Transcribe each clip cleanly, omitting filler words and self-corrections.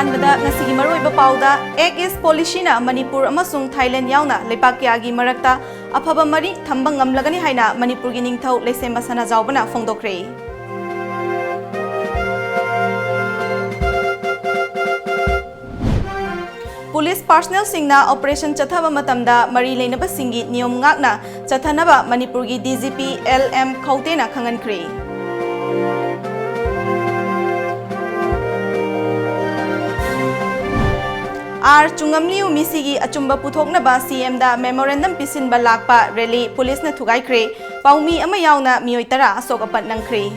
Ahanbada ngasigi maroiba pauda AUG is policy na Manipur amasung Thailand yauna lepak kyagi marakta afaba mari thambang ngamlagani haina Manipur gi ningthau lesemba sana jawbana fongdokre. Police personnel singna operation chathaba matamda mari leinaba singi niyom ngakna chathanaba Manipur gi DGP LM Khautena khangankre. Chungamliu misigi achumba puthoknaba CM da memorandum pisinba lakpa rally police na thugaikre paumi ama yauna mioi tara asok apat nangkre.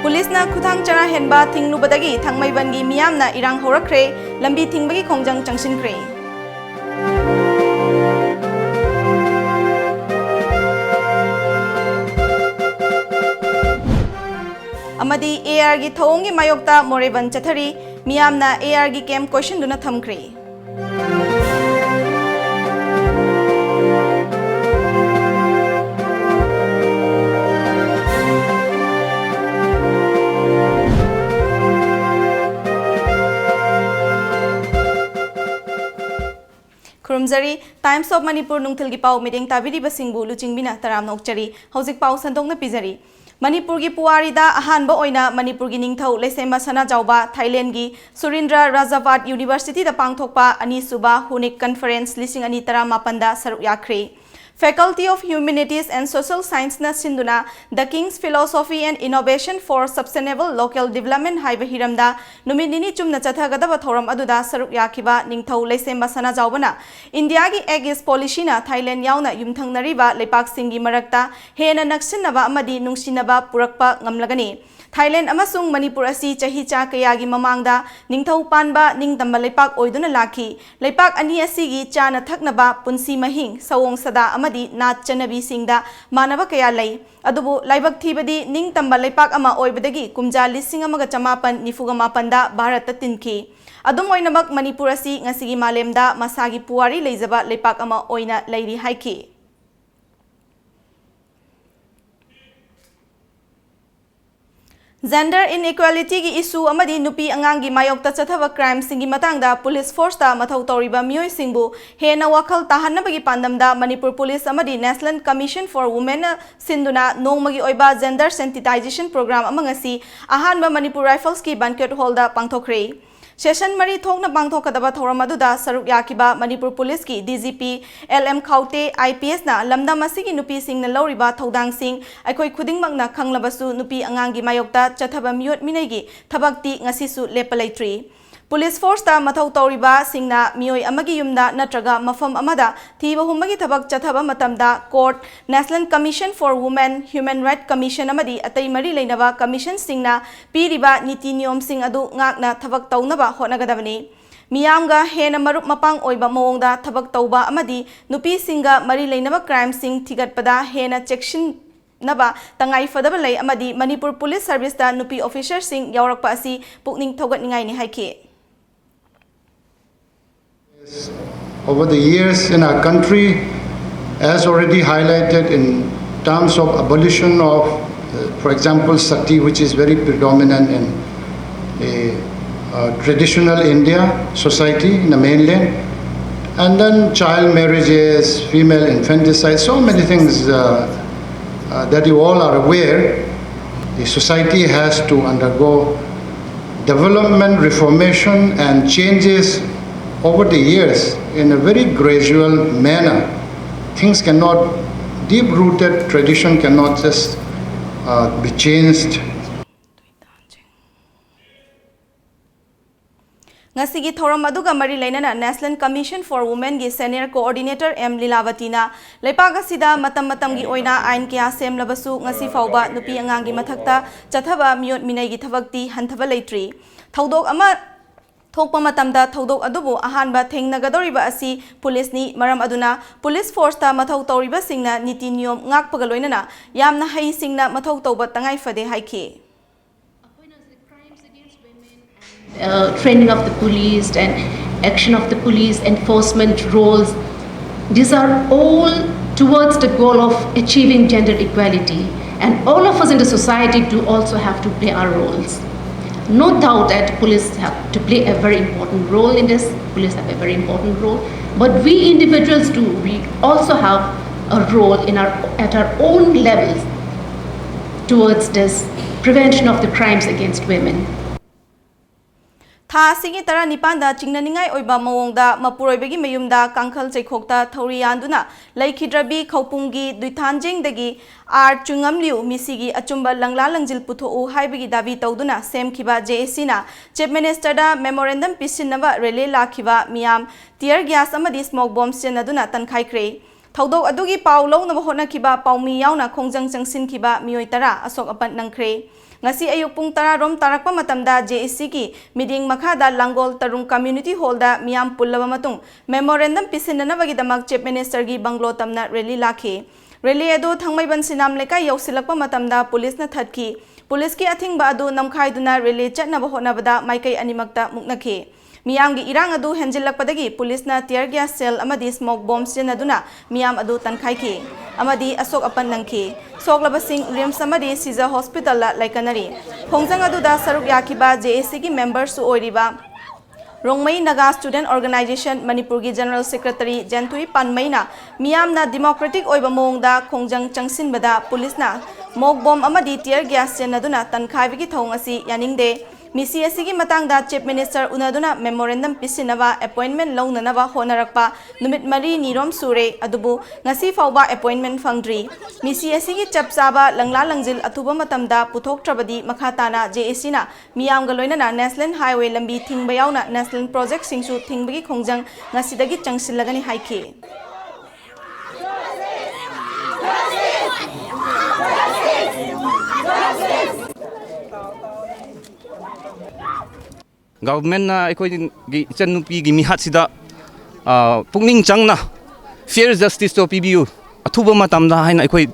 Police na khuthang chara henba thinglubadagi thangmaibangi miyamna irang horakre lambi thingbagi khongjang changsinkre. Amadi AR gi thawongi mayokta moreban chathari miyamna AR gi camp question duna thamkre. Kurumjari Times of Manipur nungthil gi pau meeting tabiri basingbu luchingbina taramna okchari hojik pau sandongna pijari. Manipur gi puwarida ahanba oina Manipur gi ningthau lesemba sana jawba Thailand gi Surindra Rajavat University da pangthokpa ani suba hunik conference lising ani tara mapanda saruk yakre. Faculty of Humanities and Social Science na sinduna The King's Philosophy and Innovation for Sustainable Local Development haiba hiramda numinini chumna chathagadaba thoram aduda saruk yakiba ningthau lesemba sana jawbana India gi AUG policy na Thailand yauna yumthangnariba lepak singi marakta hena naksinaba amadi nungsinaba purakpa ngamlagani. Thailand amasung Manipur asi chahi cha kayagi mamangda ningthau panba ningtamba lepak oiduna laki lepak ani asigi cha na thaknaba punsi mahing sawong sada amadi nat chanabi singda manaba kaya lay adubu laibak thibadi ningtamba lepak ama oibadagi kumja lising amaga chamapan nifuga mapanda Bharat tinki adum oinamak Manipur asi ngasigi malemda masagi puwari leizaba lepak ama oina lairi haiki. Gender inequality gi issue amadi nupi angangi mayokta chathaba crime singi matangda police force ta mathau toriba mioi singbu hena wakhal tahanabagi pandamda Manipur police amadi National Commission for Women sinduna nongmagi oiba gender sensitization program amangasi ahanba Manipur Rifles ki banquet hall da pangthokre. Session mari thokna pangthokadaba thoram aduda saruk yakiba Manipur police ki DGP LM Khaute IPS na lamdam asigi nupi singna loriba thodang sing aikoi khudingmakna khanglabasu nupi angangi mayokta chathaba miyot minegi thabakti ngasisu lepalaitri. Police force ta mathau toriba singna mioi amagi yumda natraga mafam amada thiba humagi thabak chathaba matamda court National Commission for Women Human Rights Commission amadi atai mari leinaba commission singna piriba niti niyom sing adu ngakna thabak taunaba honagadabani. Miyamga hena marup mapang oiba mawongda thabak tauba amadi nupi singa mari leinaba crime sing thigatpada hena section naba tangai fadaba lay amadi Manipur Police Service da nupi officer sing yaurakpa asi pukning thogatningai ni haiki. Over the years in our country, as already highlighted in terms of abolition of, for example, sati, which is very predominant in a traditional India society in the mainland, and then child marriages, female infanticide, so many things that you all are aware. The society has to undergo development, reformation, and changes over the years in a very gradual manner. Things cannot, deep-rooted tradition cannot just be changed. Ngasigi thoram aduga mari lainana National Commission for Women gi Senior Coordinator M Lilavati na leipaga sida matam gi oina ain kya sem labasu ngasi fauba nupi angangi mathakta chathaba miyot minai gi thabakti hanthaba leitri thaudok ama thokpa matamda thaudok adubu ahanba thengnagadoriba asi police ni maram aduna police force ta mathau tawriba singna niti niyom ngakpaga loinana yamna hai singna mathau tawba tangai fade haiki. Training of the police and action of the police enforcement roles, these are all towards the goal of achieving gender equality. And all of us in the society do also have to play our roles. No doubt that police have to play a very important role in this. Police have a very important role. But we individuals too, we also have a role at our own levels towards this prevention of the crimes against women. Tha singi tara nipanda chingnaningai oiba mawongda mapuroibagi mayumda kangkhal cheikhokta thori yanduna laikhidrabi khaupungi duithanjengdagi ar chungamliu misigi achumba langla langjil puthou haibagi dabi tawduna semkhiba JSC na chief minister da memorandum pisinaba rele lakhiba miyam tear gas amadi smoke bombs chenaduna tankhaikhre Thaudok adugi pau lawna honakhiba paumi yauna khongjang changsinkhiba miyoi tara asok apan nangkhre Ngasi ayuk pung tara rom tarakpa matamda JSC ki meeting makhada Langol Tarung Community Hall da miyam pullaba matung memorandum pisinanabagi damak chief minister gi banglo tamna rally lakhi rally adu thangmai ban sinam lekai yausilakpa matamda police na thatki police ki athingba adu namkhai duna rally chatnaba honabada maikai animakta muknakhi Miyam gi irang adu henjilakpadagi police na tear gas cell amadi smoke bombs jenaduna miyam adu tankhai amadi asok apan nangki soklabasing rims amadi Caesar Hospital la laikanari khongjang adu da saruk yakiba JSC gi members su oiriba Rongmai Naga Student Organization Manipur gi General Secretary Jantui Panmaina miyam na democratic oiba mongda khongjang changsin bada police na smoke bomb amadi tear gas jenaduna tankhai gi thong asi yaningde Misi asigi matangda chief minister unaduna memorandum pisinaba appointment launanaba honarakpa numit mari nirom sure adubu ngasi fawba appointment fangdri misi asigi chapsaba langla langjil athuba matamda puthok trabadi makhatana JSC na miyamga loinana national highway lambi thingba yauna national project singsu thingbagi khongjang ngasidagi changsilagani haiki Government na ekoi gi chanupi gi mihat sida pungning changna fair justice to PBU athuba matamda haina ekoi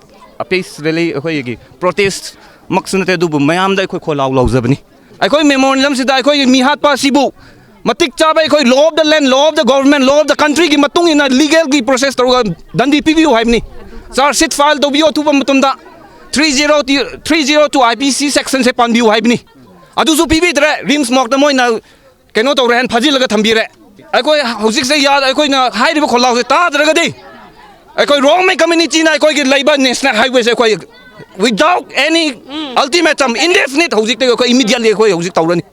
apes rally ekoi gi protest maksunate dubu mayam da ekoi kholau laujabani ekoi memorial sida ekoi mihat pa sibu matik chaba ekoi law of the land law of the government law of the country gi matung ina legal gi process to dandi PBU haibni charge sheet file to bio athuba matamda 302 IPC section se panbiu haibni Adusu PB tre rims mok ta moina keno to ren phajil laga thambire akoi hojik se yad akoi na hairi ba kholau se ta draga di akoi wrong mai community na akoi gi laiba national highway se akoi without any ultimatum indefinite hojik te akoi immediately akoi hojik tawrani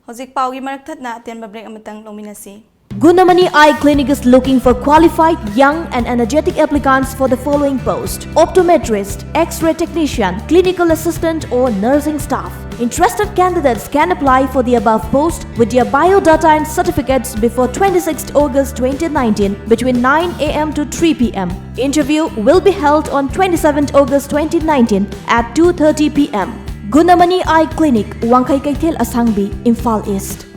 hojik pau gi marak thatna tenba break amatang lominasi Gunamani Eye Clinic is looking for qualified, young and energetic applicants for the following post: optometrist, X-ray technician, clinical assistant or nursing staff. Interested candidates can apply for the above post with their biodata and certificates before 26th August 2019 between 9 AM to 3 PM. Interview will be held on 27th August 2019 at 2:30 PM. Gunamani Eye Clinic, Wangkai Kaithel Asangbi, Imphal East.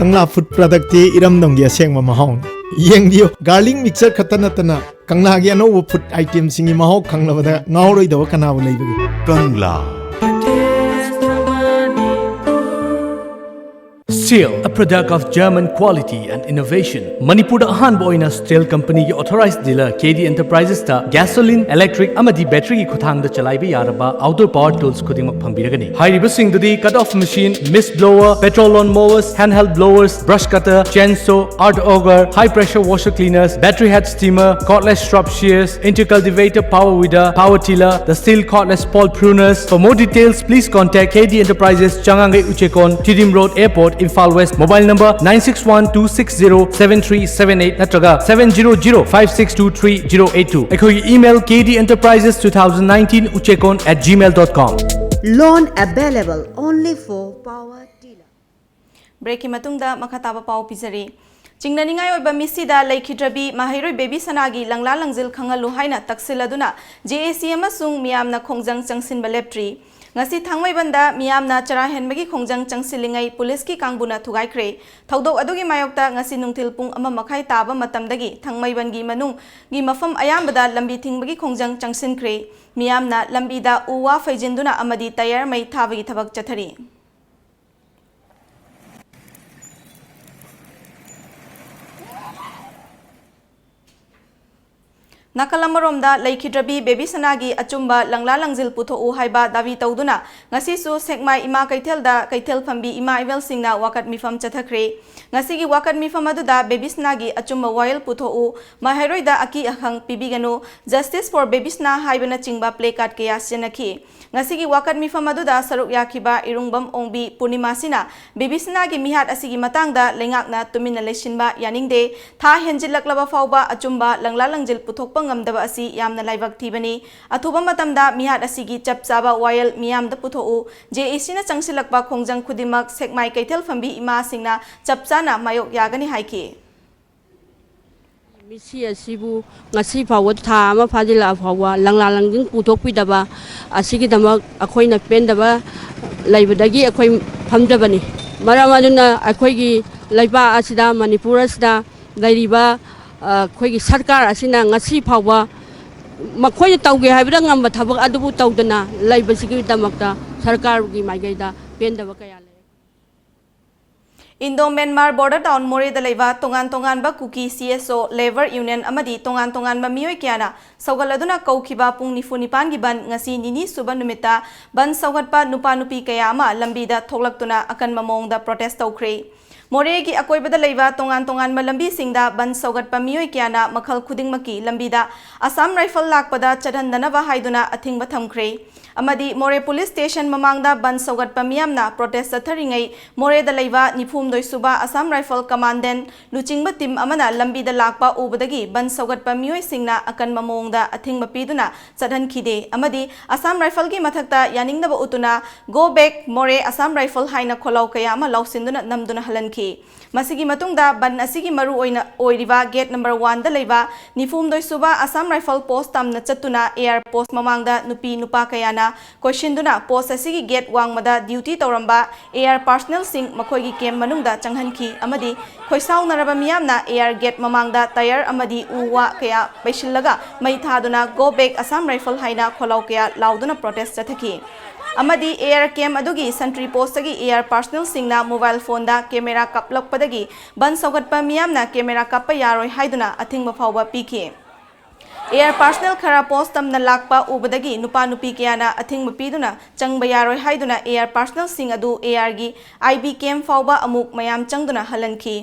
Kangla food product ti iram dong dia seng ma mahong yeng dio garlic mixer khatana tana kangla gi ano food item singi maho kangla bada ngauroi do kana bolai bagi Kangla Steel, a product of German quality and innovation. Manipur ahanba oina steel company ki authorized dealer KD Enterprises ta gasoline, electric amadi battery ki khuthang da chalaiba yaraba outdoor power tools khudingmak phangbiragani. Hairiba sing dudi cut off machine, mist blower, petrol lawn mowers, handheld blowers, brush cutter, chainsaw, art auger, high pressure washer cleaners, battery head steamer, cordless strop shears, intercultivator, power weeder, power tiller, the steel cordless pole pruners. For more details, please contact KD Enterprises, Changangai Uchekon, Tidim Road Airport, Imphal West, mobile number 961-260-7378 natraga 700-562-3082. Ekoi email kdenterprises2019uchekon@gmail.com. Loan available only for power dealer. Break matungda makataba pau pizari. Chingnaningai oiba misida laikhidrabi mahairoi baby sanagi langla langjil khangalu haina taksiladuna JAC amasung miyamna khongjang changsinba leptri. Ngasi thangmai banda miyamna chara henbagi khongjang changsilingai police ki kangbuna thugaikre. Thaudok adugi mayokta ngasi nungthil pung ama makhai taba matamdagi thangmai bangi manung gi mafam ayambada lambi thingbagi khongjang changsinkre. Miyamna lambida uwa faijinduna amadi tayar mai thabagi thabak chathari. Nakalamaromda laikhidrabi baby sanagi achumba langla langjil putho haiba davi tawduna ngasi su sekmai ima kaithelda kaithel phambi ima ivel singna wakat mifam chathakre ngasi gi wakat mifam aduda baby sanagi achumba royal putho maharoida aki akhang pibigano justice for baby sna haibana chingba play card kaya senakhi ngasi gi wakat mifam aduda saruk yakhiba irungbam ongbi purnimasina baby sanagi mihat asigi matangda lengakna tumina lesinba yaningde tha henjilaklaba fawba achumba langla langjil puthok ngamdaba asi yamna laibak thibani athuba matamda mihat asigi chapchaba wayal miyamda putho JAC na changsilakba khongjang khudimak sekmai kaithel fambi ima singna chapchana mayok yagani haiki misi asibu ngasi phawa tha ama phadila phawa langla langjing puthok pidaba asigi damak akhoina pendaba laibadagi akhoi phamjabani maramaduna akhoigi laiba asida manipura asida lairiba khoigi sarkar asina ngasi phawa makhoi tawge haibra ngamba thabak adubu tawdana laibasigi damakta sarkar gi maigaida pendaba kaya Indo Myanmar border town More da laiba tongan tongan ba kuki CSO labor union amadi tongan tongan ba mioi kyana saugaladuna kaukhiba pung nifunipan gi ban ngasi nini suba numita ban saugatpa nupa nupi kaya ama lambida thoklaktuna akan mamong da protest tawkhre More gi akoibada laiba tongan tongan ma lambi singda ban saugatpa mioi kyana makhal khudingmaki lambida Assam rifle lakpada chadhandana ba haiduna athingba thamkhre amadi More police station mamangda ban saugatpa miyamna protest atharingai More da laiba nifum doi suba Assam rifle commandant LUCHINGBI team amana lambida lakpa ubadagi ban saugatpa mioi singna akan mamongda athingba piduna chadhankhide amadi Assam rifle gi mathakta yaningdaba utuna go back More Assam rifle haina kholau kaya ama lausinduna namduna halanki masigi matungda ban asigi maru oiriba gate number 1 da laiba nifum doi suba Assam rifle post tamna chatuna air post mamangda nupi nupa kayana questionduna post asigi gate wangmada duty tawramba air personnel sing makhoigi kem manungda changhanki amadi khoisau naraba miyamna air gate mamangda tire amadi uwa kaya baishillaga mai thaduna go back Assam rifle haina kholau kaya lauduna protest chathaki amadi air cam adugi sentry post agi air personnel singna mobile phone da camera kaplakpadagi ban saugatpa miyamna camera kappa yaroi haiduna athingba phawba piki air personnel khara post tamna lakpa ubadagi nupa nupi kayana athingba piduna changba yaroi haiduna air personnel sing adu air gi IB cam phawba amuk mayam changduna halanki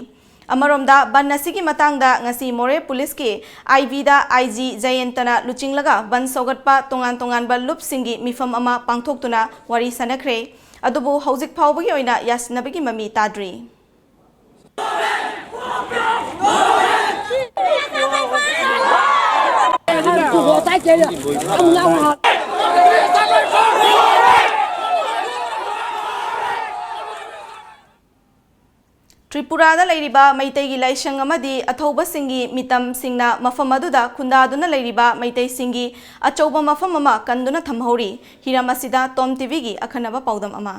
Amaromda ban nasigi matangda ngasi More police ki IB da IG Jayentana luchinglaga ban saugatpa tongan tongan ba loop singi mifam ama pangthoktuna wari sanakre adubu haujik phawbagi oina yasnabagi mami tadri Tripura da lairiba maitai gi laisang amadi athauba singi mitam singna mafam aduda khundaduna lairiba maitai singi achauba mafam ama kanduna thamhori hiramasida TOMTV gi akhanaba paudam ama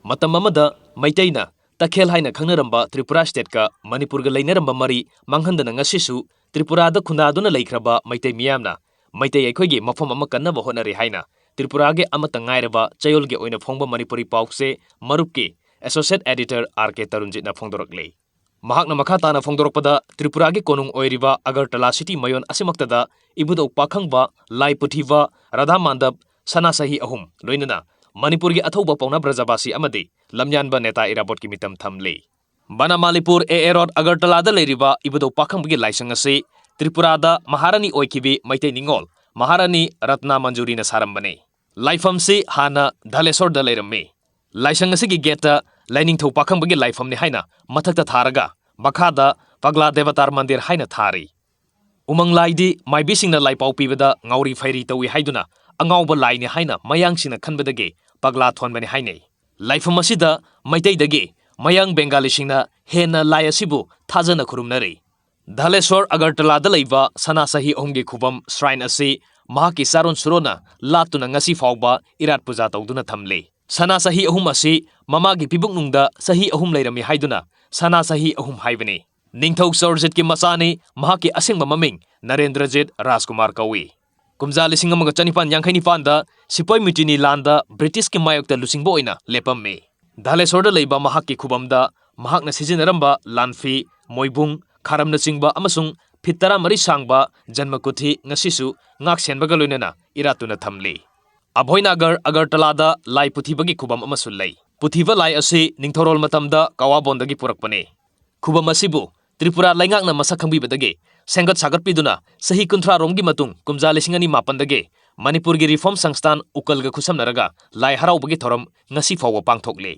matam amada maitaina takhel haina khangnaramba Tripura state ka Manipur ga lainaramba mari manghandana ngasisu Tripura da khundaduna laikhraba maitai miyamna maitai aikhoigi mafam ama kannaba honari haina Tripura ge amata ngairaba chayol ge oina phongba Manipuri pause marupki Associate Editor RK Tarunjit na phongdorakle mahakna makhatana phongdorakpada Tripura gi konung oiriba Agartala city mayon asimaktada ibudok pakhangba lai puthiva radha mandap sana sahi ahum loinana Manipur gi athauba pauna brajabasi amadi lamyanba neta irabot ki mitam thamle bana Malipur AA Road Agartala da leiriba ibudok pakhangba gi laisang ase Tripura da Maharani oikibi maite ningol Maharani Ratna Manjuri na sarambane laifam se hana Dhalesor da leiramme Laisang asigi geta लाइनिंगथौ पाखंबगी लाइफमनि हाइना मथक्ता थारगा मखादा पगला देवतार मंदिर हाइना थारी उमंग लाइदी माइबिसिंगना लाइपाउ पीबदा ngौरी ferry तौई हाइदुना अंगाउबा लाइनि हाइना मयांगसिंगना खनबदगे पगला थोनबनि हाइनै लाइफम असिदा मैतैदगे मयांग बेंगालीसिंगना हेना लाइ असिबु थाजना खुरुमनरे धालेश्वर अगरतलादा लैबा सना सही अहुमगी खुबम shrine असि महाकी सारोन सुरोना लातुना ngasi फाउबा इरात पूजा तौदुना थमले सना सही अहुम असि ममागी पिबुकनुंगदा सही अहुम लैरमी हाइदुना सना सही अहुम हाइबने निंगथौ सरजित की मसाने महाकी असेंगबा ममिंग नरेंद्रजित राजकुमार कौई कुमजा 1994 दा सिपाई मिटिनी लांदा ब्रिटिश की मायोक्ता लुचिंगबा ओइना लेपम्मे धालेश्वरदा लैबा महाकी खुबमदा महाकना सिजिनरंबा लानफी मोइबुंग खारमना चिंगबा अमसुंग फितरा मरी सांगबा जन्मकुथि ngasisu ngaksenbaga loinana iratuna thamli अभोइनागर अगरतलादा लाई पुथीबगी खुबम अमसु लै पुथीबा लाई असी निंगथौरोल मतमदा कावाबोंदगी पुरकपने खुबम असिबु त्रिपुरा लैंगाकना मसक खंबीबदगे सेंगत सागतपीदुना सही 30 रोमगी मतुंग कुमजा 2002 दगे मणिपुर की रिफॉर्म संस्थान उकलगा खुसमनरगा लाई हराउबगी थोरम ngasi फावबा पांगथोकले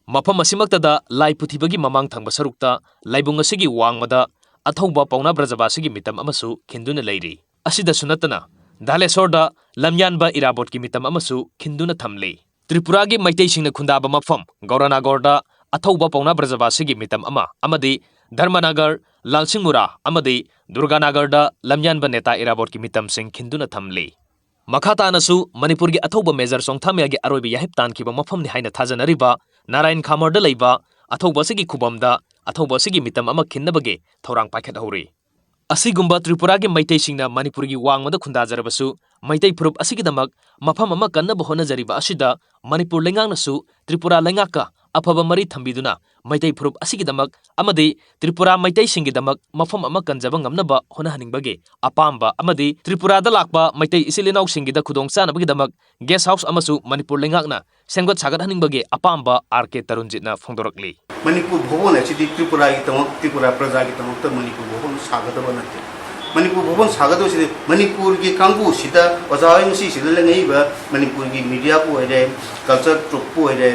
मफम असिमक्तदा लाई पुथीबगी ममांग थंगबा सरुक्ता लाइबुंग असिगी वांगमदा अथौबा पौना ब्रजबासिगी मितम अमसु खिंदुना लैरी असिदा सुनतना धालेश्वरदा लमयानबा इराबोट की मितम अमसु खिंदुना थमले त्रिपुरा की मैतैसिंगना खुंदाबा मफम गौरानागौरदा अथौबा पौना ब्रजबासिगी मितम अमा अमदी धर्मनगर लालसिंगमुरा अमदी दुर्गानगरदा लमयानबा नेता इराबोट की मितम सिंह खिंदुना थमले मखातानसु मणिपुर की अथौबा मेजर सोंगथामयागी अरोइबा याहिब तानखिबा मफमनि हाइना थाजनरिबा नारायण खामरदा लैबा अथौबासिगी खुबमदा अथौबासिगी मितम अमा खिन्नबगे थौरांग पाइखतहौरी असिगुम्बा त्रिपुरा की मैतैसिंगना मणिपुर की वांगमदा खुंदाजरबसु मैतै फुरुप असिगिदमक मफम अमा कन्नबा होनजरिबा असिदा मणिपुर लैंगांगनसु त्रिपुरा लैंगाका अफबा मरी थंबीदुना मैतै फुरुप असिगिदमक अमदी त्रिपुरा मैतैसिंगिदमक मफम अमा कन्जबा ngamnaba होनहनिंगबगे अपाम्बा अमदी त्रिपुरादा लाक्पा मैतै इसिलिनाउसिंगिदा खुदोंचानबगिदमक गेस्ट हाउस अमसु मणिपुर लैंगाकना सेंगत सागतहनिंगबगे अपाम्बा आरके तरुणजितना फोंदोरकली मणिपुर भवन असिदि त्रिपुरा की तमक त्रिपुरा प्रजा की तमक मणिपुर भवन सागदबा नते मणिपुर भवन सागदबसिदि मणिपुर की कांगू सिदा ओजायंसी सिदा लेंगैबा मणिपुर की मीडिया को होइदे कल्चर ट्रुप को होइदे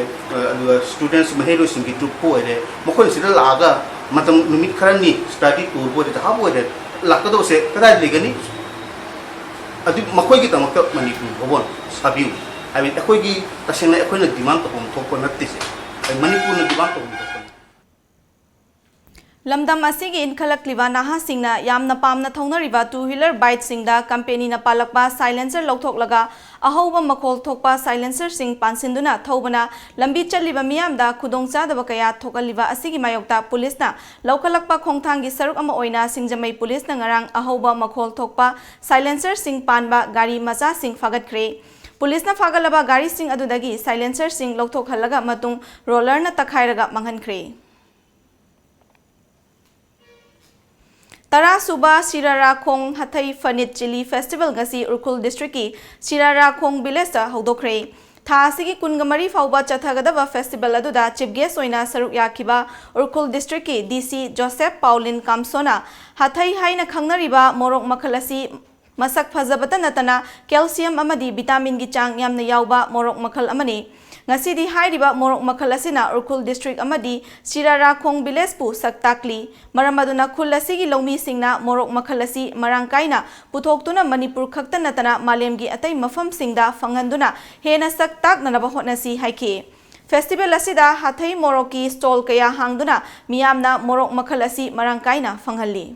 स्टूडेंट्स महेरो सिंगी ट्रुप को होइदे मखोन सिदा लागा मतम नुमित खरनी स्टडी टूर को होइदे हाबो होइदे लाकदोसे कदाय लेगनी अदि मखोय की तमक मणिपुर भवन साबिउ आई अखोय की तसेंना अखोयना डिमांड तोम थोप नत्तिसे मणिपुर न डिमांड तोम लमदम असिगी इनखलक्लिबा नाहासिंगना यामना पामना थौनरिबा 2-व्हीलर बाइकसिंगदा कंपनीना पालकपा साइलेंसर लौथोकलगा अहौबा मखोल थोकपा साइलेंसर सिंग पानसिंदुना थौबना लंबी चलिबा मियामदा खुदोंचादबा कया थोकलिबा असिगी मायोक्ता पुलिसना लौखलकपा खोंथांगी सरुक अमा ओइना सिंगजमई पुलिसना ngarang अहौबा मखोल थोकपा साइलेंसर सिंग पानबा गाड़ी मचा सिंग फागतख्रे पुलिसना फागलबा गाड़ी सिंग अदुदगी साइलेंसर सिंग लौथोखलगा मतुंग रोलरना तखाइरगा मंगनख्रे तरासुबा सिराराखोंग हथई फनित चिली फेस्टिवल गसी उरखुल डिस्ट्रिक्ट की सिराराखोंग विलेज हौदोखरे था असिगी कुनगमरी फाउबा चथगदबा फेस्टिवल अदुदा चीफ गेस्ट ओइना सरुक याखिबा उरखुल डिस्ट्रिक्ट की डीसी जोसेफ पाउलिन कामसोना हथई हाइना खंगनरिबा मोरोक मखल असि मसक फजबता नतना कैल्शियम अमदी विटामिन की चांग यामना याउबा मोरोक मखल अमनी ngasi hairiba morok makhal asina urkhul district amadi sirarakhong village pu saktakli maramaduna khul asigi lomi singna morok makhal asi marangkaina puthoktuna manipur khakta natana malemgi atai mafam singda fanganduna hena saktak nanaba hotnasi haiki festival asida hathai moroki stall kaya hangduna miyamna morok makhal asi marangkaina fanghalli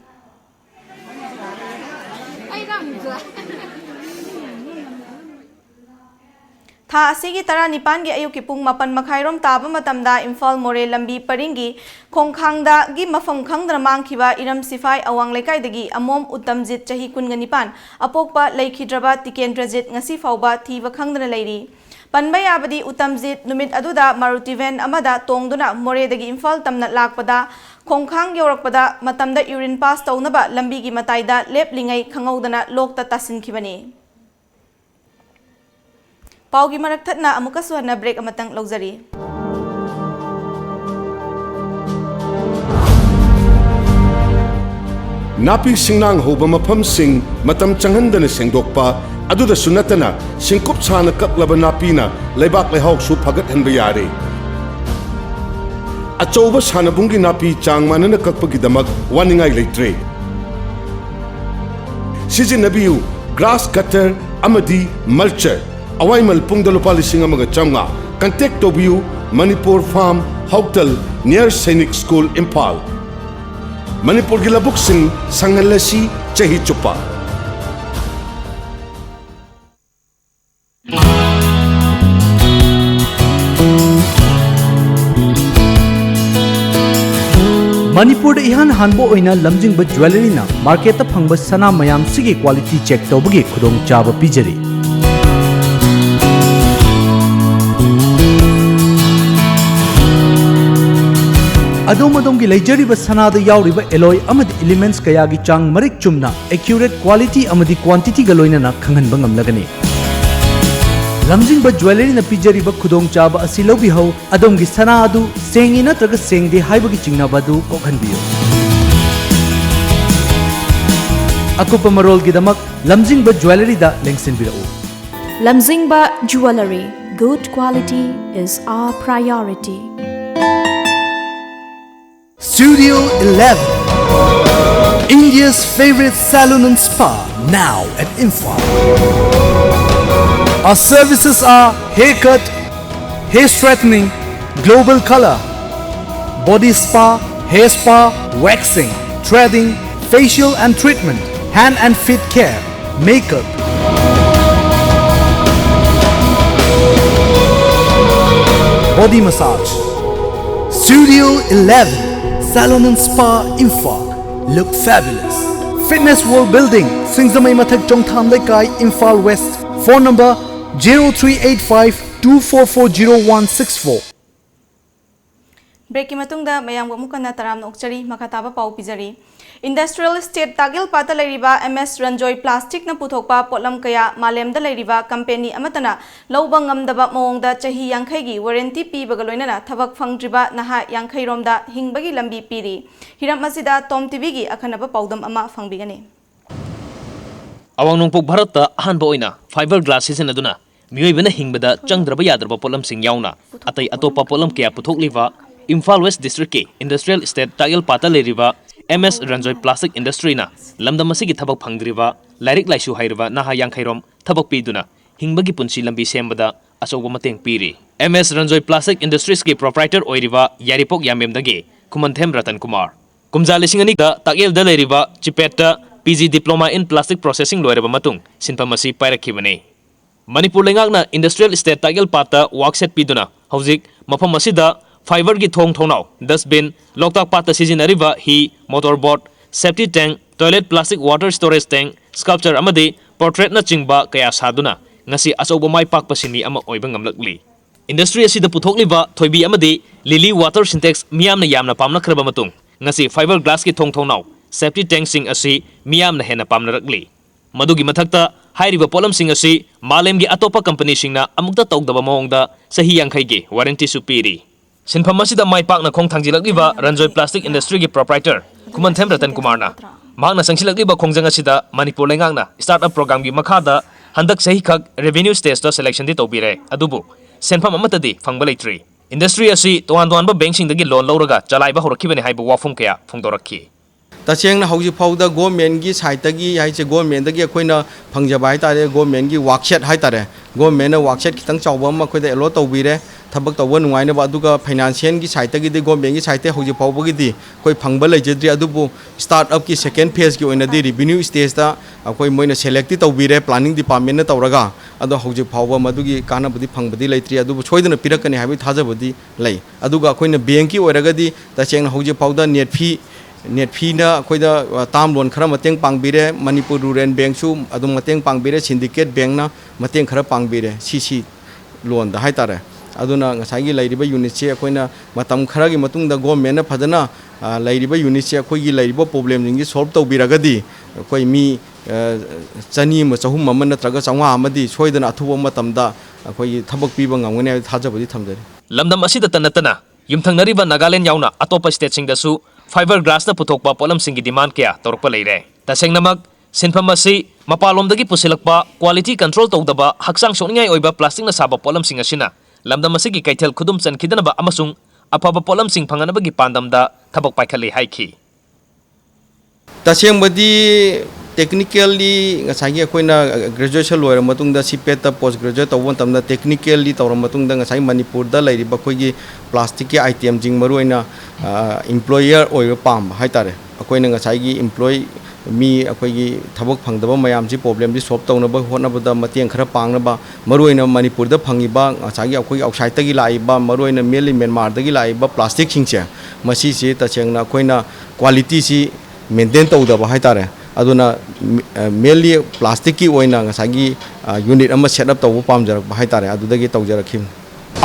था असिगी तरा निपान की अयुकी पुंग मपन मखाइरोम ताबा मतमदा इम्फाल मोरे लंबी परिंगी खोंखांगदा गी मफम खंगदना मांगखिबा इरम सिफाई अवांग लेकाइदगी अमोम उत्तमजित चही कुनगा निपान अपोकपा लैखिद्रबा तिकेंद्रजित ngasi फाउबा थीबा खंगदना लैरी पनबा याबदी उत्तमजित नुमित अदुदा मारुति वैन अमदा तोंगदुना मोरेदगी इम्फाल तमना लाकपदा खोंखांग यौरकपदा मतमदा यूरिन पास तौनबा लंबी की मताइदा लेपलिंगै खंगौदना लोकता तासिनखिबनी पाउगी मरक थतना अमुका सुहना ब्रेक अमतंग लौजरी नापी सिंगनांग होबा मफम सिंग मतम चंगहंदना सेंगदोकपा अदुदा सुनतना सिंकुप छाना कक्लबा नापीना लेबाक लेहाउक सु फगत हनबा यारे achouba sanabungi napi changmanana kakpagidamak waningai leitre Sijinabiu grass cutter amadi mulcher awaimal pungda lupa lising amaga chamnga contact tobiu Manipur Farm Hotel near Sainik School Impal Manipur gilabuk sing sangalasi chahi chupa Manipur ihan hanbo oina lamjingba jewelry na market ta phangba sana mayam sigi quality check tawbagi khudong chaba pijari Adom gi leijariba sana da yauriba alloy amadi elements kaya gi chang marik chumna accurate quality amadi quantity ga loina na khanganba ngamlagani Lamjingba jewelry na pijariba khudong chaba asi lobi hau adom gi sana adu sengi natraga sengde haibagi chingnaba du kokhanbiyo Akupa marol gidamak Lamjingba jewelry da lengsinbirao Lamjingba Jewelry. Good quality is our priority. Studio 11, India's favorite salon and spa, now at Imphal. Our services are haircut, hair straightening, global color, body spa, hair spa, waxing, threading, facial and treatment, hand and feet care, makeup. Body massage. Studio 11. Salon and Spa Imphal. Look fabulous. Fitness World Building, Singzamai Mathak Chongtham Lekai, Imphal West. Phone number 038524406164. Break matungda mayam mukana taram nokchari makataba pau pijari. Industrial Estate Tagil Pata Leriba MS Ranjoy Plastic na puthokpa potlam kaya malemda leriba company amatana lobang ngamdaba mawngda chahi yankhai warranty pibaga loinana thabak phangdriba naha yankhai romda hingbagi lambi piri. Hiram masida TOMTV gi akhanaba paudam ama phangbigani. Awang nongpok Bharata ahanba oina fiber glass sisinaduna mioibana hingbada changdraba yadraba potlam sing yauna atai atopa potlam kaya puthokliba Imphal West District ke Industrial Estate Tagil Pata Leriba MS Ranjoy Plastic Industry na lamdam asigi thabak phangdriba lairik laisu hairiba naha yankhairom thabak piduna hingbagi punsi lambi sembada asoba mateng piri MS Ranjoy Plastic Industries ke proprietor oiriba yaripok yamemdagi Kumanthem Ratan Kumar kumja lisingani da Tagil da leriba Chipeta PG Diploma in Plastic Processing loireba matung sinpamasi pairakibane Manipur lengakna Industrial Estate Tagil Pata workset piduna hauzik mafam asida Fiber gi thong thonau dustbin loktak pata sizinariba hi motorboat safety tank toilet plastic water storage tank sculpture amadi portrait na chingba kaya saduna ngasi asoba mai pak pasini ama oiba ngamlakli industry asida puthokliba thoibi amadi lily water syntax miyamna yamna pamna khraba matung ngasi fiber glass gi thong thonau safety tank sing asi miyamna hena pamna rakli madugi mathakta hairiba polam sing asi malem gi atopa company singna amukta tawdaba mawngda sahi yankhai gi warranty supiri Sinpham asida mai pakna khong thangjilakliba Ranjoy Plastic Industry gi proprietor Kumanthem Ratan Kumarna mahakna sangsilakliba khongjang asida Manipur lengakna startup program gi makhada handak sahi khak revenue stage to selection di tobire adubu senpham amatadi phangba leitri industry asi toan ba bank sing dagi loan lawraga chalaiba horakibani haiba wafum kaya phongdorakhi तसेंगना हौजी फाउदा government की साइटगी हाइसे government दगी अखोइना फंगजबा हाइतारे government की वर्कशेट हाइतारे government वर्कशेट खितंग चावबा अमा अखोइदा yellow तौबिरे थबक तौबा नुंगाइना बा अदुगा financial की साइटगी दि government की site हौजी फाउबगी दि कोई फंगबा लेजद्रि अदुबु startup की second phase की ओइना दि रेवेन्यू स्टेज दा अखोइ मोइना सेलेक्ट तौबिरे प्लानिंग डिपार्टमेंट ना तौरगा अदो हौजी फाउबा मदुगी कानाबदि फंगबदि लेत्रि अदुबु सोइदना पिरकनी हाबि थाजबदि लै अदुगा अखोइना बैंक की ओइरगदि तसेंगना हौजी फाउदा नेट फी ना अखोइदा ताम लोन खरा मतेंग पांगबिरे मणिपुर रूरल बैंक सु अदुम मतेंग पांगबिरे सिंडिकेट बैंक ना मतेंग खरा पांगबिरे सीसी लोन दा हाइतारे अदुना ngसाइगी लैरिबा यूनिट से अखोइना मतम खरागी मतुंगदा गवर्नमेंट ना फदना लैरिबा यूनिट से अखोइगी लैरिबा प्रॉब्लम जिंगी सॉल्व तौबिरगदी अखोइ मी चनी म चहुम ममन नत्रगा चंगा अमदी सोइदना अथुबा मतमदा अखोइगी थबक पीबा ngamgane थाजबदि थमजरि lamdam asida tanatana yumthangnariba Nagaland yauna atopa state singdasu fiber glass na puthokpa polam singi demand kya torpa leire tasengnamak sinpham asi mapalomdagi pusilakpa quality control tawdaba haksang soningai oiba plastic na saba polam singasina lamdam asigi kaithel khudum chankhidanaba amasung afaba polamsing phanganabagi pandamda thabak paikhali haiki तसेंबदी technically ngasai akoina graduation loira matungda CPET post graduate tawon tamna technically tawra matungda ngasai Manipur da lairi ba khoi gi plastic ki item jing maruina employer oir pam haitare akoina ngasai gi employee mi akhoi gi thabak phangdaba mayam ji problem di solve tawna ba hona ba da matiang khara pangna ba maruina Manipur da phangi ba ngasai gi akhoi outside ta gi lai ba maruina mainly Myanmar da gi lai ba plastic singche masi se tachengna akoina quality si maintain tawdaba haitare aduna mainly plastic ki oina ngasagi unit ama set up tawu pamjar haitare adudagi tawjarakhim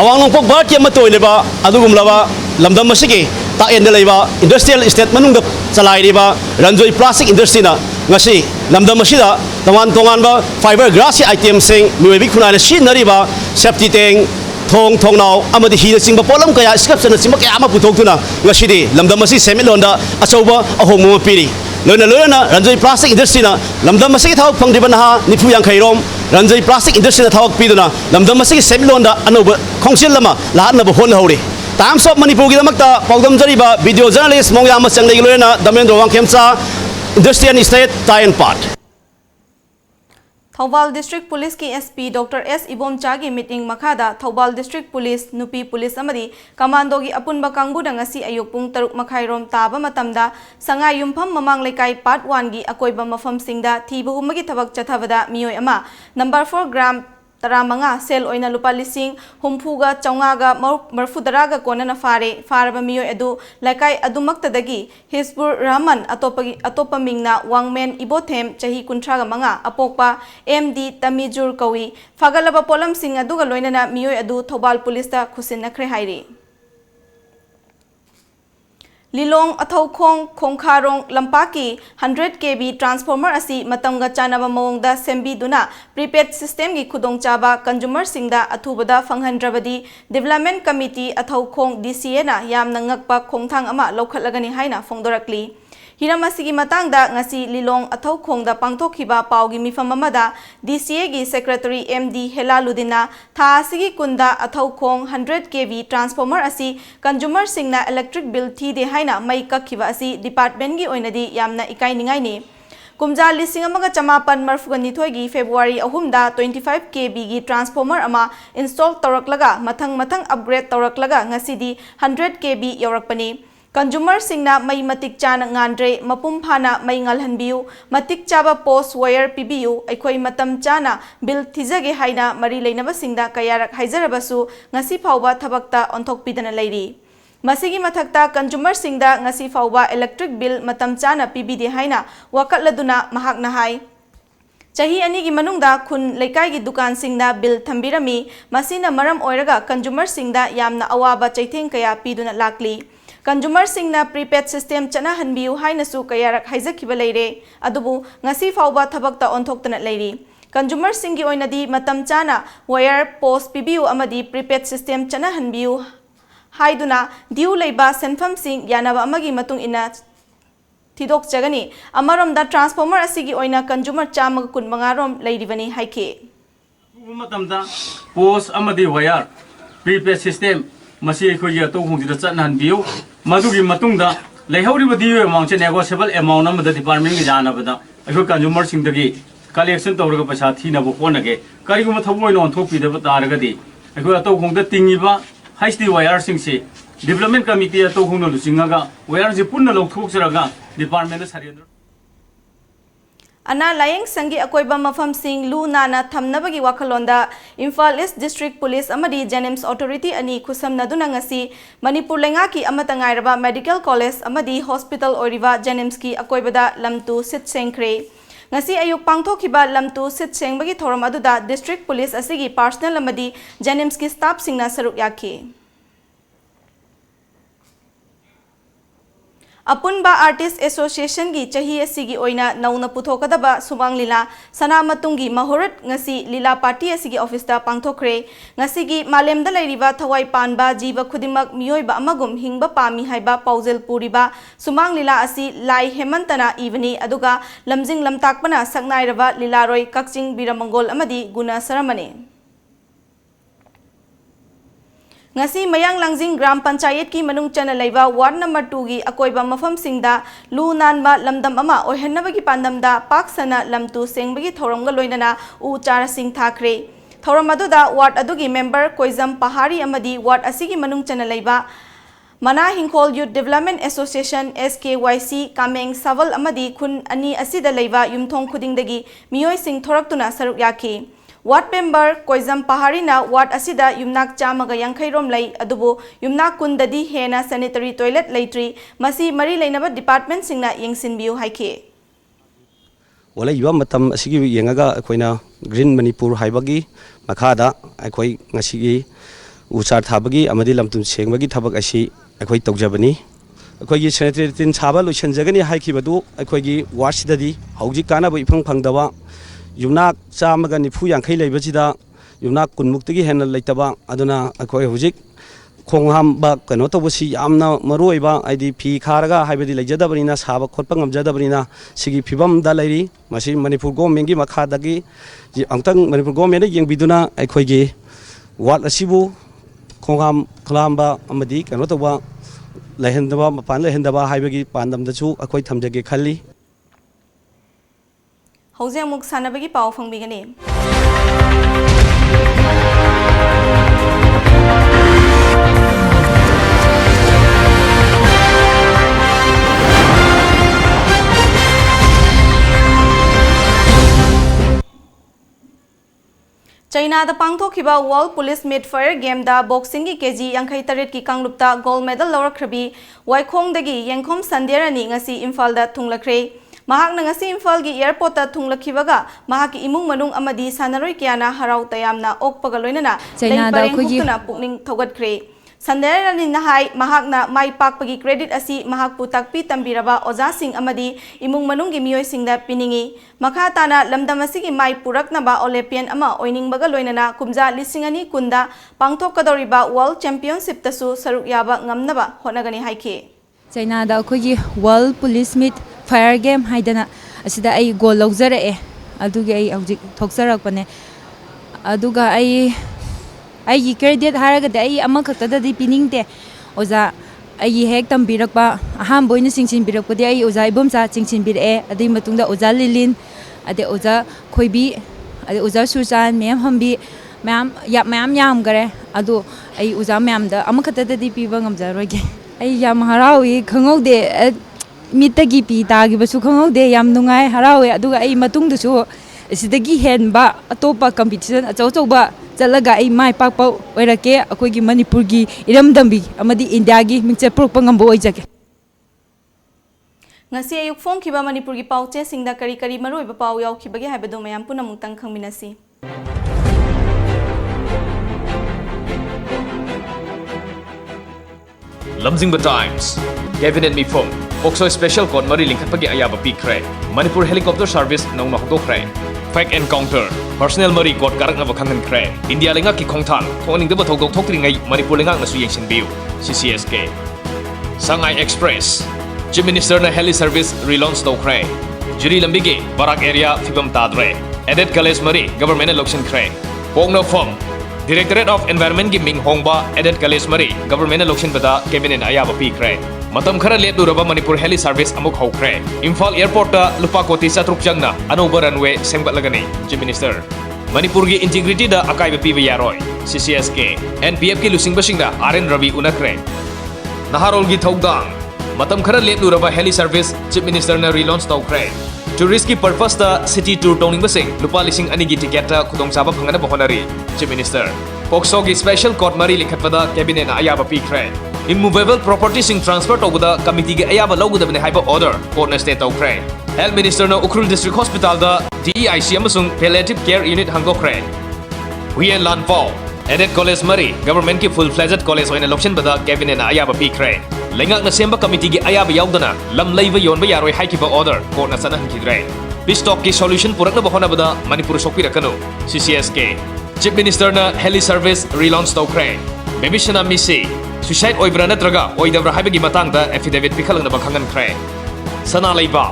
awang longpok bar ke matoi leba adugum laba lamdam masigi ta end leba industrial estate manung chalai riba ranjoi plastic industry na ngasi lamdam masida taman tongan ba fiber glass item sing miwebi khuna na sin nariba safety tank thong naw amadi hi singba polam kaya scrap sana simba kaya ama puthok tuna ngasi di lamdam masi semilonda achauba ahomu piri loina ranjoi plastic industry na lamdam masigi thawak phangdiba na nifu yang khairom ranjoi plastic industry na thawak piduna lamdam masigi semilonda anoba khongsil lama lahan na hon hori Times of Manipur gi damakta paudam jariba video journalist mongya ma changlei loina damendro wangkhemcha industrial estate Tayan Part Thobal District Police ki SP Dr. S. Ibomcha gi meeting makhada Thobal District Police Nupi Police amadi Commando gi apunba kangbu na ngasi ayuk pung 3:30 rom taba matamda sanga yumpham mamang lekai Part 1 gi akoiba mafam singda thibahumagi thabak chathabada miyoi ama number 4 gram Taramanga sel oina lupa lising humpuga chaungaga marfudaraga konana faraba miyoi edu lekai adumaktadagi Hisbur Rahman atopa mingna wangmen ibothem chahi kuntraga manga apokpa MD Tamijur kawi fagalaba polam sing aduga loinana miyoi edu Thobal Police ta khusinakre hairi Lilong Athaukhong Khongkharong Lampaki 100 kV transformer asi matamga chanaba mawongda sembi duna prepaid system gi khudongchaba consumer singda athubada fanghandrabadi development committee Athaukhong DCA na yamna ngakpa khongthang ama lokhatlagani haina fongdorakli Hiram asigi matangda ngasi Lilong Athaukhongda pangthokhiba paugi mifam amada DCA gi secretary MD Helaludina tha asigi kunda Athaukhong 100 kV transformer asi consumer singna electric bill thide haina mai kakhiba asi department gi oinadi yamna ikai ningai ni Kumja lising amaga chamapan marfuganithoi gi February 3da 25 kV gi transformer ama install tawraklaga mathang upgrade tawraklaga ngasidi 100 kV yawrakpani Consumer singna mai matik chana ngandre mapum phana mai ngalhanbiu matik chaba post wire pibiu aikhoi matam chana bill thijage haina mari leinaba singda kayarak haijarabasu ngasi phawba thabakta onthok pidana leiri masigi mathakta consumer singda ngasi phawba electric bill matam chana pibide haina wakatladuna mahakna hai Chahi ani gi manungda khun leikai gi dukan singda bill thambirami masina maram oiraga consumer singda yamna awaba chaitheng kaya piduna lakli Consumer singna prepaid system chana hanbiu haina su kayarak haijakhiba leire adubu ngasi fawba thabakta onthokna leiri Consumer singi oinadi matam chana wire post pibiu amadi prepaid system chana hanbiu haiduna diu leiba senfam sing yanaba amagi matung ina thidok chagani amaromda transformer asigi oina consumer chama kun mangarom leiribani haike matamda post amadi wire prepaid system Masih ikut ya tu hong tidak cakap biu, madu gi matung da, lehau riba diu amount je negotiable amount nama da department ke jana benda, ikut consumer sing dagi, collection tahu raga pasal thi na bukan lagi, kari ko mathabu ino anthok pide bata raga di, ikut tu hong da tinggi ba, high speed wire sing se, development committee tu hong na lucinga ga, wire je pun na lok thok seraga, department sarian. Ana layeng sangi akoiba mafam sing lu nana thamnabagi wakhalonda Imphal East District Police amadi Janims Authority ani khusamna duna ngasi Manipur lenga ki amatangairaba Medical College amadi Hospital oiriba Janims ki akoibada lamtu sit sengkre ngasi ayuk pangthokiba lamtu sit sengbagi thoram aduda District Police asigi personnel amadi Janims ki staff singna saruk yakhi Apunba Artist Association gi chahi asigi oina nauna puthokadaba sumang lila sana matungi mahorat ngasi lila party asigi office ta pangthokre ngasi gi malemda leiriba thawai panba jiba khudimak miyoi ba amagum hingba pami haiba paujel puriba sumang lila asi lai hemantana evening aduga lamjing lamtakpana saknairaba lilaroi kakching biramangol amadi guna saramane ngasi mayang langjing gram panchayat ki manung chana leiba ward number 2 gi akoiba mafam singda lu nanba lamdam ama oihannabagi pandamda paksana lamtu sengbagi thoramga loinana u chara sing thakre thoram aduda ward adugi member koizam pahari amadi ward asigi manung chana leiba Mana Hingkol Youth Development Association SKYC Kameng Saval Amadi Kun Ani Asida Leiva Yumthong Khudingdagi Miyoi Sing Thoraktuna Saruk Yaki Ward member Koizam Paharina Ward Asida Yumnak Chamaga Yankhairom Lei Adubu Yumnak Kundadi Hena Sanitary Toilet Leitri Masi Mari Lainaba Department Singna Yengsinbiu Haike Wala yuwa matam asigi yengaga akoina Green Manipur haibagi makhada akoi ngasigi uchar thabagi amadi lamtum sengbagi thabak asi akoi tawjabani akoi gi sanitary tin chaba loisanjagani haikibadu akoi gi ward sidadi hauji kana bai phang phangdawa yumnak chamaga nifu yankhai leibachida yumnak kunmuktagi hena leitaba aduna akoi hujik khongham ba kano tawasi yamna maroiba aidi phi kharaga haibadi leijadabarina saba khotpa ngamjadabarina sigi phibam da lairi masi Manipur government gi makhadagi angtang Manipur government yengbiduna akoi gi ward asibu khongham khlamba amadi kano tawa lehendaba mapan lehendaba haibagi pandamdachu akoi thamjage khalli Hauze amuk sanabagi pau fangbigani China da pangthokiba World Police Mid Fire Game da boxing gi KG yankhai taret ki kanglupta gold medal lawrakhrabi Waikhong dagi Yengkhom Sanderani ngasi Imphal da thunglakre mahak na ngasi Imphal gi airport ta thunglakhibaga mahak ki imung manung amadi sanaroi kyana harau tayamna okpaga loinana China da khogi pukning thogatkre Sanderani nahai mahakna mai pakpagi credit asi mahakpu takpi tambiraba oja sing amadi imung manung gi miyoi singda piningi makha tana lamdam asigi mai puraknaba Olympian ama oiningbaga loinana kumja lisingani kunda pangthokadoriba World Championship tasu saruk yaba ngamnaba honagani haike China da khogi World Police Meet Fire Game haidana asida ai goal lawjare adugi ai hojik thoksarakpane aduga ai credit haraga ai amakata di piningte oza ai hek tambirakpa aham boina singsin birakpadi ai oza ibomcha singsin bire adi matungda oza lilin ade oza khoibi ade oza susan mem hambi mem yam gare adu ai oza mem da amakata di piba ngamjaroge ai yam harawi khangaude mitagi pi tagi basu khangaude yam nungai harawi aduga ai matungdusu sidagi henba atopa competition achauchauba chalaga ai mai pakpa oirake akoigi Manipur gi iramdambi amadi India gi mingche prokpa ngambo oijage ngasi ayuk phone khiba Manipur gi pauche singda kari kari maroi ba pau yaw khibage haibado mayam punamuk tang khangminasi Lamjingba Times Cabinet Mifom Pokso Special Court Mari Linkapagi Ayaba Pikre Manipur Helicopter Service Nong Nokdokre Fact Encounter Personnel Mari Court Karak Navakangan Kre India Lenga Ki Kongtal Thoning Deba Thogok Thokringai Manipur Lenga Nasu Yengsin Biu CCSK Sangai Express Chief Minister na Heli Service relaunch Tokre Jiri Lambigi Barak Area Fibam Tadre Added College Mari Government Election Kre Pongno Fom Directorate of Environment gi Ming Hongba Added College Mari Government Election Bada Cabinet Ayaba Pikre Matam khara let duraba Manipur Heli Service amuk hokre Imphal Airport ta lupa koti satruk jangna anoba runway sengbat lagani Chief Minister Manipur gi integrity da akai ba piba yaroi CCSK NPF ki lusing basingda RN Ravi unakre Naharol gi thogdang Matam khara let duraba Heli Service Chief Minister na relaunch tawkre Tourist ki purpose ta city tour toning basing lupa lising ani gi ticket ta khudong chaba phangana bahonari Chief Minister Pokso ki special court mari likhatpada cabinet na ayaba pikre Immovable property sing transfer tawda committee gi ayaba lawgudabne haiba order court na state tawkre Health Minister na Ukrul District Hospital da DEIC amasung palliative care unit hangokre Huyen Lanpao Added College Mari government ki full fledged college oina loction bada cabinet na ayaba pikre Lengak na semba committee gi ayaba yaudana lam leiba yon ba yaroi haikiba order court na sana hankidre Bistock ki solution purak na bahona bada Manipur sokpi rakano CCSK Chief Minister na Heli Service relaunch tawkre Baby Shana Misi Suicide oibra natraga oidabra haibagi matang da affidavit pikalang na bakhangan kre Sana leiba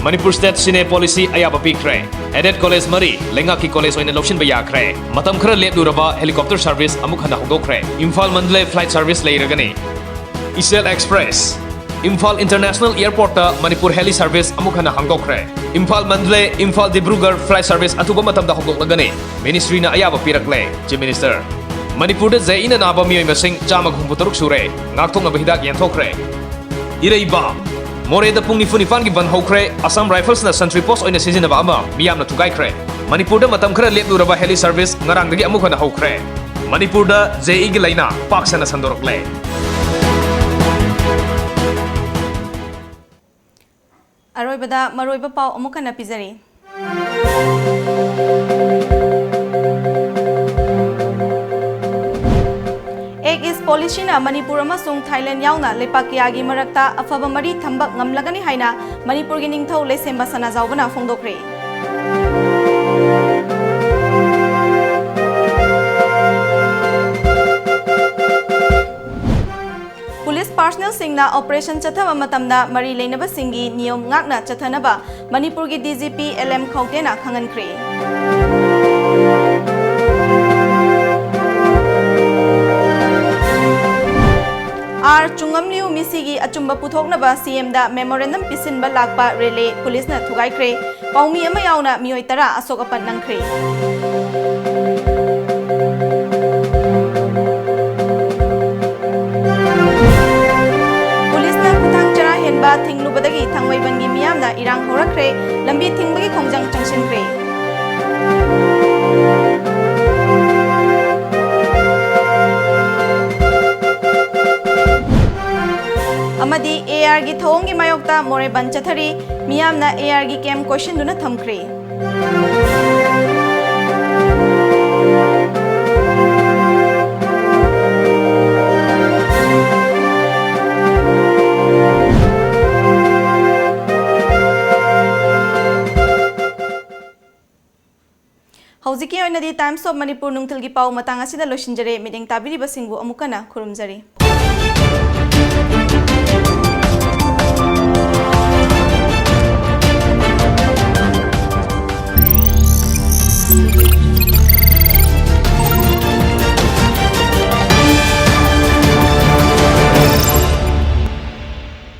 Manipur State Sine Policy Ayaba Pikre, Added College Mari, Lengaki College oina Lochin Bayakre, Matam Kra Lepduraba Helicopter Service Amukhana Hogokre, Imphal Mandalay Flight Service Leiragani, Isel Express, Imphal International Airport Manipur Heli Service Amukhana Hangokre, Imphal Mandalay, Imphal Dibrugarh Flight Service Atuba Matam da Hogoklagani, Ministry na Ayaba Pirakle, Chief Minister. Manipur da Zaina Naba Mioy Masing Chamag Humputuruk Sure, Naktung Abihidak Yantokre. Iraiba, More da Pungni Funifan Giban Hokre, Assam Rifles na Sentry Post oina Sizinaba Ama, Miam na Tugaikre. Manipur da Matam Kra Lepduraba Heli Service, Ngarangdagi Amukhana Hokre. Manipur da JE Gilaina, Paksana Sandorokle. Aroibada maroiba pau amukana pizari. Egg is policy na Manipur amasung Thailand yauna lepakiyagi marakta afaba mari thambak ngamlagani haina Manipur gi ningthau lesemba sana zawbana phongdokre. Police personnel singna operation chathaba matamda mari leinaba singi niyom ngakna chathanaba Manipur gi DGP LM Khautena khangankre. R Chungamliu misigi achumba puthoknaba CM da memorandum pisinba lakpa relay police na thugaikre paumi ama yauna mioi tara asok apan nangkre. Thinglubadagi thangwaibangi miyamna irang horakre lambi thingbagi khongjang changsinkre. Amadi AR gi thawongi mayokta more banchathari miyamna AR gi kem question duna thamkre. Hauziki oinadi Times of Manipur nungthilgi pau matang asida loshinjare mideng tabiri basingbu amukana khurumjari.